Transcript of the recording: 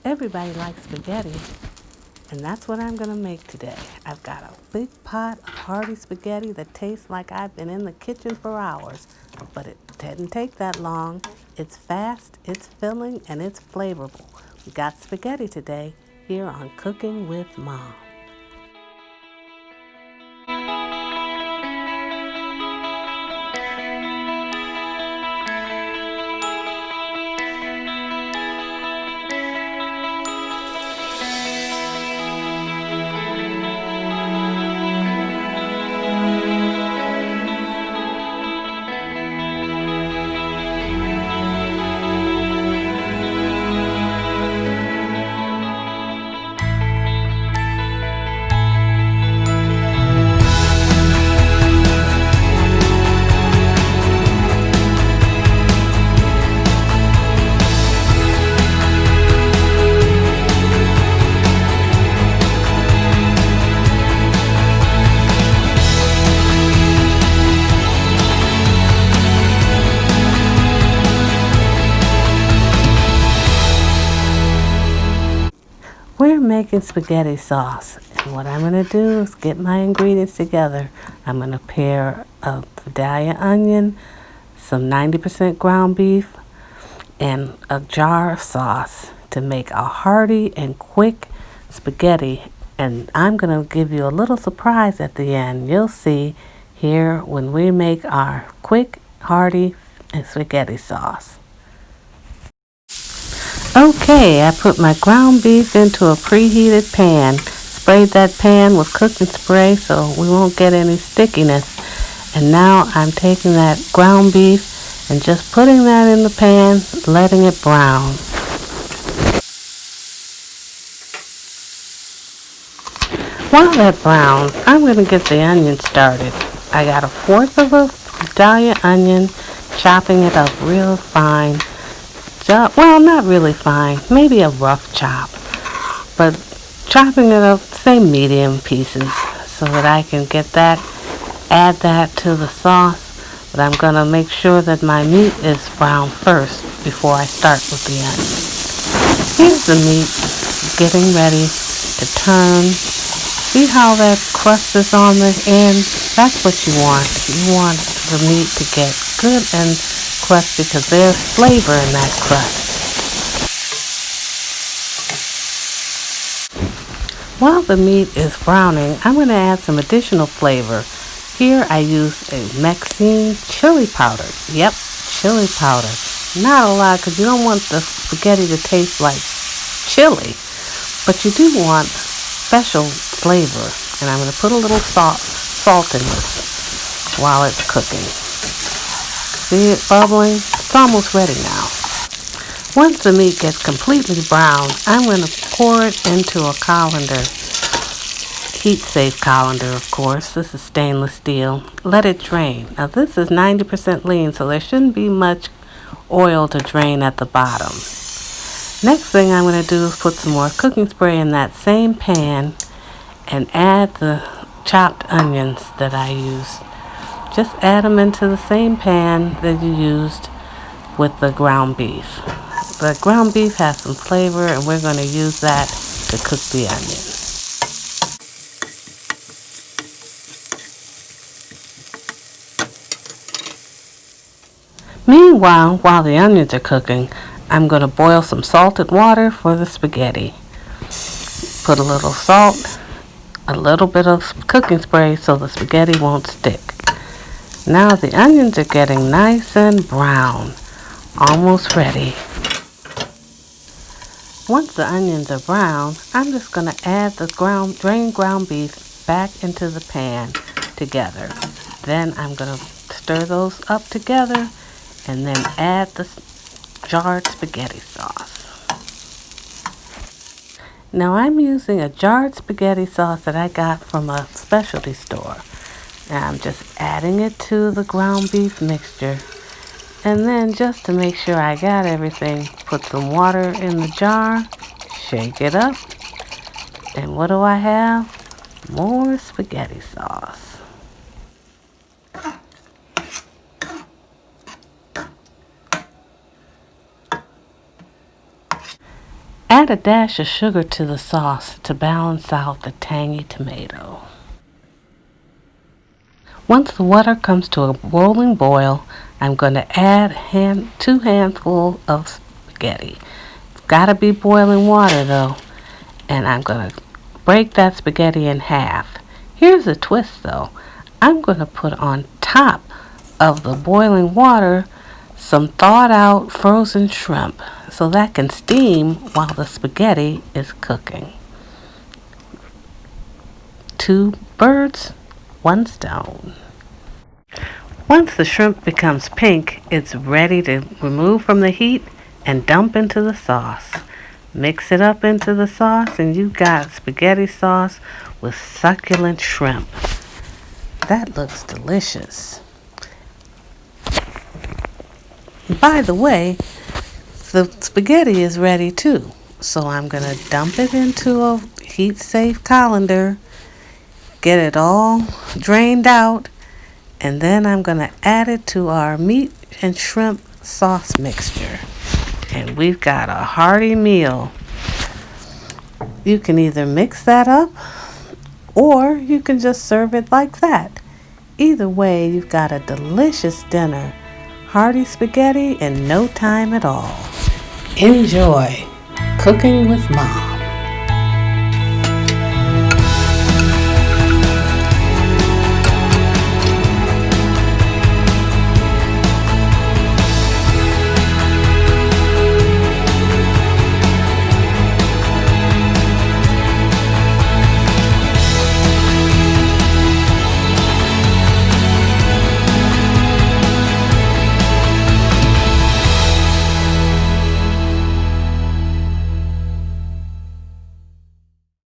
Everybody likes spaghetti, and that's what I'm going to make today. I've got a big pot of hearty spaghetti that tastes like I've been in the kitchen for hours, but it didn't take that long. It's fast, it's filling, and it's flavorful. We got spaghetti today here on Cooking with Mom. We're making spaghetti sauce, and what I'm going to do is get my ingredients together. I'm going to pair a Vidalia onion, some 90% ground beef, and a jar of sauce to make a hearty and quick spaghetti. And I'm going to give you a little surprise at the end. You'll see here when we make our quick, hearty, and spaghetti sauce. Okay, I put my ground beef into a preheated pan. Sprayed that pan with cooking spray so we won't get any stickiness. And now I'm taking that ground beef and just putting that in the pan, letting it brown. While that browns, I'm going to get the onion started. I got 1/4 of a Vidalia onion, chopping it up real fine. Well, not really fine, maybe a rough chop, but chopping it up, say medium pieces, so that I can add that to the sauce. But I'm going to make sure that my meat is brown first before I start with the onion. Here's the meat getting ready to turn. See how that crust is on the end? That's what you want. You want the meat to get good and crusty because there's flavor in that crust. While the meat is browning, I'm going to add some additional flavor. Here I use a Mexican chili powder. Yep, chili powder. Not a lot because you don't want the spaghetti to taste like chili, but you do want special flavor. And I'm going to put a little salt in this while it's cooking. See it bubbling? It's almost ready now. Once the meat gets completely brown, I'm going to pour it into a colander. Heat-safe colander, of course. This is stainless steel. Let it drain. Now this is 90% lean, so there shouldn't be much oil to drain at the bottom. Next thing I'm going to do is put some more cooking spray in that same pan and add the chopped onions that I used. Just add them into the same pan that you used with the ground beef. The ground beef has some flavor, and we're going to use that to cook the onion. Meanwhile, while the onions are cooking, I'm going to boil some salted water for the spaghetti. Put a little salt, a little bit of cooking spray so the spaghetti won't stick. Now the onions are getting nice and brown, almost ready. Once the onions are brown, I'm just going to add the drained ground beef back into the pan together. Then I'm going to stir those up together and then add the jarred spaghetti sauce. Now I'm using a jarred spaghetti sauce that I got from a specialty store. And I'm just adding it to the ground beef mixture. And then just to make sure I got everything, put some water in the jar, shake it up, and what do I have? More spaghetti sauce. Add a dash of sugar to the sauce to balance out the tangy tomato. Once the water comes to a rolling boil, I'm going to add 2 handfuls of spaghetti. It's got to be boiling water though. And I'm going to break that spaghetti in half. Here's a twist though. I'm going to put on top of the boiling water some thawed out frozen shrimp so that can steam while the spaghetti is cooking. 2 birds, 1 stone. Once the shrimp becomes pink, it's ready to remove from the heat and dump into the sauce. Mix it up into the sauce and you've got spaghetti sauce with succulent shrimp. That looks delicious. By the way, the spaghetti is ready too. So I'm going to dump it into a heat-safe colander, get it all drained out, and then I'm going to add it to our meat and shrimp sauce mixture. And we've got a hearty meal. You can either mix that up or you can just serve it like that. Either way, you've got a delicious dinner. Hearty spaghetti in no time at all. Enjoy cooking with Mom.